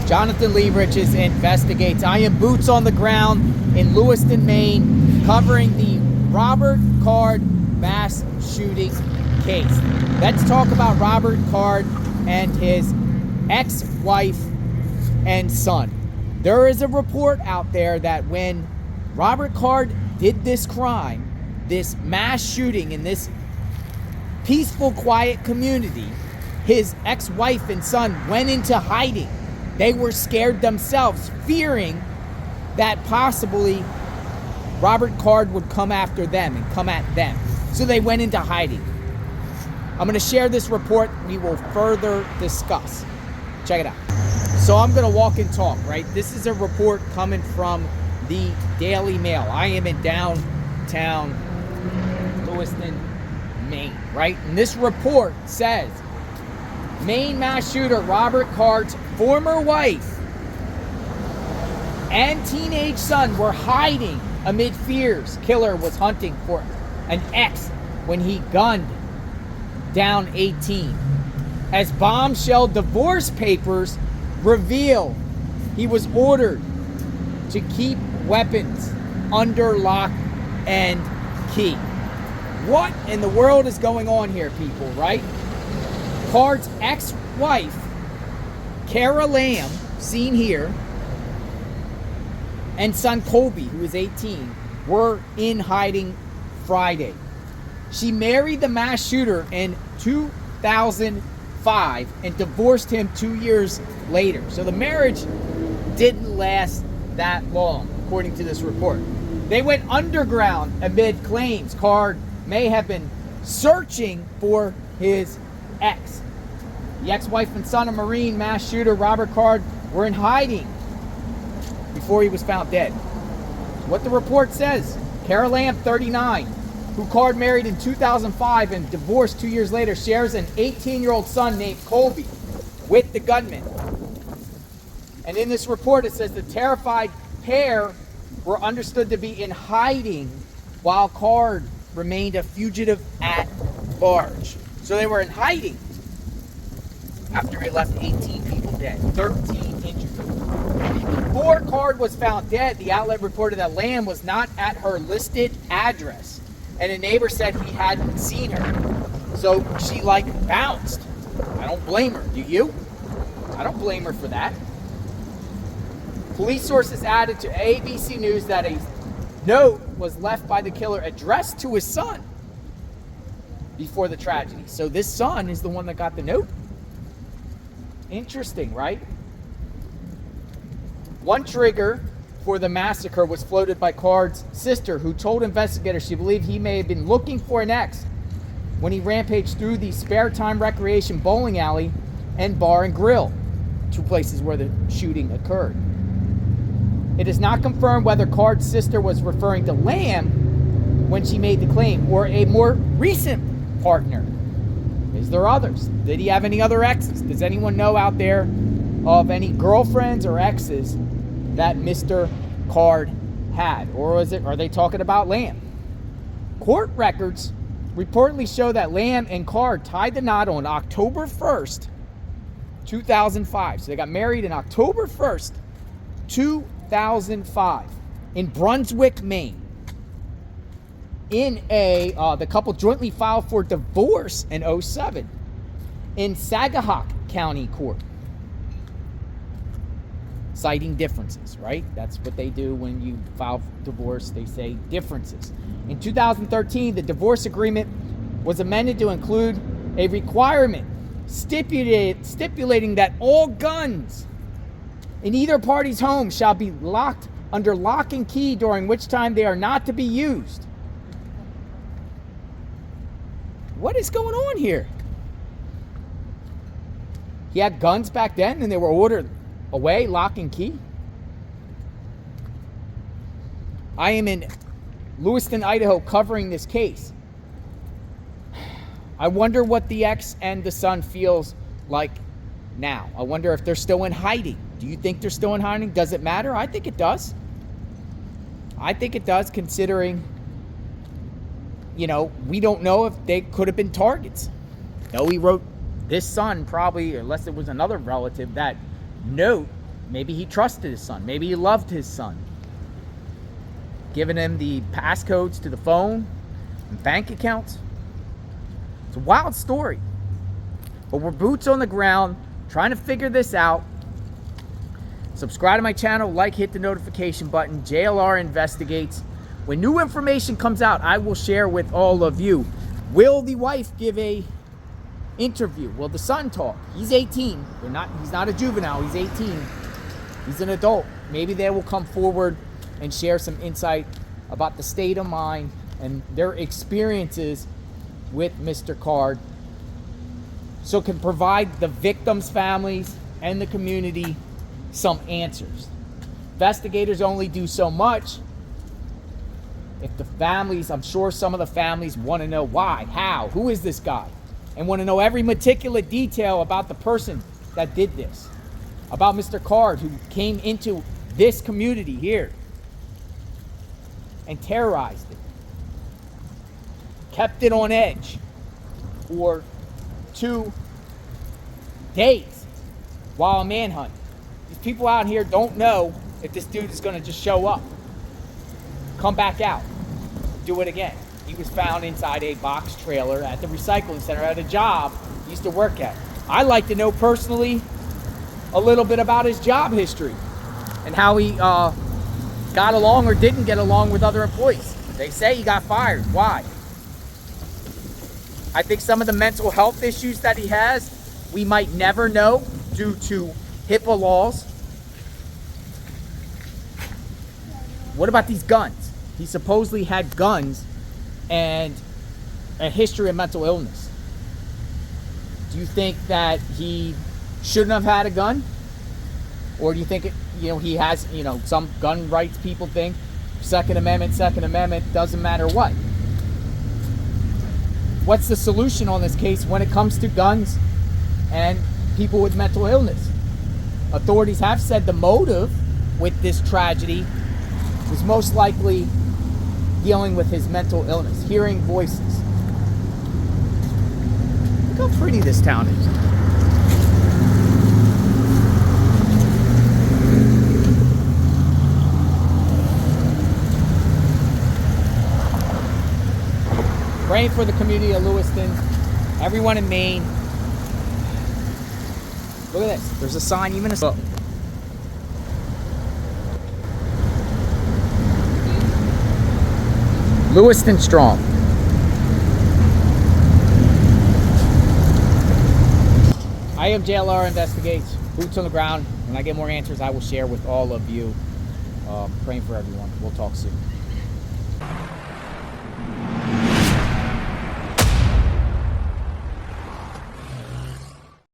Jonathan Leavich's investigates. I am boots on the ground in Lewiston, Maine, covering the Robert Card mass shooting case. Let's talk about Robert Card and his ex-wife and son. There is a report out there that when Robert Card did this crime, this mass shooting in this peaceful, quiet community, his ex-wife and son went into hiding. They were scared themselves, fearing that possibly Robert Card would come after them and come at them. So they went into hiding. I'm going to share this report. We will further discuss. Check it out. So I'm going to walk and talk, right? This is a report coming from the Daily Mail. I am in downtown Lewiston, Maine, right? And this report says Maine mass shooter Robert Card's former wife and teenage son were hiding amid fears. Killer was hunting for an ex when he gunned down 18. As bombshell divorce papers reveal, he was ordered to keep weapons under lock and key. What in the world is going on here, people, right? Card's ex-wife, Cara Lamb, seen here, and son Colby, who is 18, were in hiding Friday. She married the mass shooter in 2005 and divorced him 2 years later. So the marriage didn't last that long, according to this report. They went underground amid claims Card may have been searching for his ex. The ex-wife and son of Marine mass shooter Robert Card were in hiding before he was found dead. What the report says, Cara Lamb, 39, who Card married in 2005 and divorced 2 years later, shares an 18-year-old son named Colby with the gunman. And in this report it says the terrified pair were understood to be in hiding while Card remained a fugitive at large. So they were in hiding after he left 18 people dead, 13 injured. Before Card was found dead, the outlet reported that Lamb was not at her listed address, and a neighbor said he hadn't seen her. So she bounced. I don't blame her. Do you? I don't blame her for that. Police sources added to ABC News that a note was left by the killer addressed to his son before the tragedy. So this son is the one that got the note? Interesting, right? One trigger for the massacre was floated by Card's sister, who told investigators she believed he may have been looking for an ex when he rampaged through the spare time recreation bowling alley and bar and grill, two places where the shooting occurred. It is not confirmed whether Card's sister was referring to Lamb when she made the claim or a more recent partner. Is there others? Did he have any other exes? Does anyone know out there of any girlfriends or exes that Mr. Card had? Or are they talking about Lamb? Court records reportedly show that Lamb and Card tied the knot on October 1st, 2005. So they got married in October 1st, 2005 in Brunswick, Maine. The couple jointly filed for divorce in 2007 in Sagahawk County Court, citing differences, right? That's what they do when you file for divorce. They say differences. In 2013, the divorce agreement was amended to include a requirement stipulating that all guns in either party's home shall be locked under lock and key, during which time they are not to be used. What is going on here? He had guns back then and they were ordered away, lock and key. I am in Lewiston, Idaho, covering this case. I wonder what the ex and the son feels like now. I wonder if they're still in hiding. Do you think they're still in hiding? Does it matter? I think it does. I think it does, considering, we don't know if they could have been targets. No, he wrote this son probably, unless it was another relative, that note Maybe he trusted his son. Maybe he loved his son. Giving him the passcodes to the phone and bank accounts. It's a wild story. But we're boots on the ground, trying to figure this out. Subscribe to my channel, like, hit the notification button. JLR investigates. When new information comes out, I will share with all of you. Will the wife give a interview? Will the son talk? He's 18. He's not a juvenile. He's 18. He's an adult. Maybe they will come forward and share some insight about the state of mind and their experiences with Mr. Card, so can provide the victims' families and the community some answers. Investigators only do so much. If the families, I'm sure some of the families want to know why, how, who is this guy, and want to know every meticulous detail about the person that did this, about Mr. Card, who came into this community here and terrorized it, kept it on edge for 2 days while a manhunt. These people out here don't know if this dude is going to just show up, come back out, do it again. He was found inside a box trailer at the recycling center at a job he used to work at. I'd like to know personally a little bit about his job history and how he got along or didn't get along with other employees. They say he got fired. Why? I think some of the mental health issues that he has, we might never know due to HIPAA laws. What about these guns? He supposedly had guns and a history of mental illness. Do you think that he shouldn't have had a gun? Or do you think he has, some gun rights people think Second Amendment, doesn't matter what? What's the solution on this case when it comes to guns and people with mental illness? Authorities have said the motive with this tragedy was most likely dealing with his mental illness, hearing voices. Look how pretty this town is. Praying for the community of Lewiston, everyone in Maine. Look at this. There's a sign, even a... Lewiston strong. I am JLR Investigates, boots on the ground. When I get more answers, I will share with all of you. Praying for everyone. We'll talk soon.